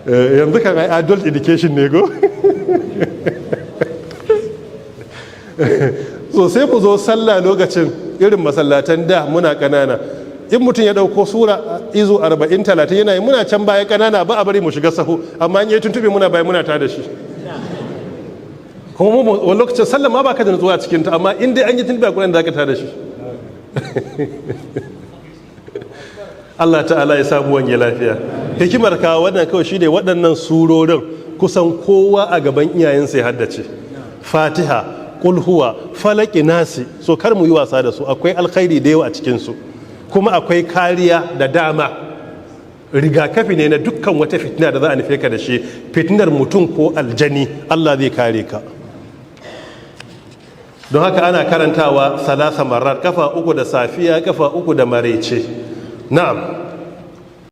yanzu kan ai adult education ne go. So sai mu zo sallah lokacin irin masallatan da muna kanana, in mutum ya dauko sura izu 40-30 yana yi, muna can baya kanana ba a bari mu shiga sahu, amma in yi tuntube muna baya muna ta da shi. Kuma mu wani lokacin sallah ma ba ka da nutsuwa a cikinta, amma in dai an yi tuntube a kuɗin da aka ta da shi. Allah ta'ala ya samu wange lafiya. Hikimar kawo wannan kawai shine waɗannan surorin kusan kowa a gaban iyayensa ya haddace. Fatiha, Qul huwa, Falaki, Nasi, so kar mu yi wasa da su, akwai alkhairi da yawa a cikin su. Kuma akwai kariya da dama. Rigakafi ne na dukkan wata fitina da za a nufe ka da shi, fitinar mutum ko aljani, Allah zai kare ka. Don haka ana karantawa salasa marar, kafa 3 da safiya, kafa 3 da maraice. Na'am.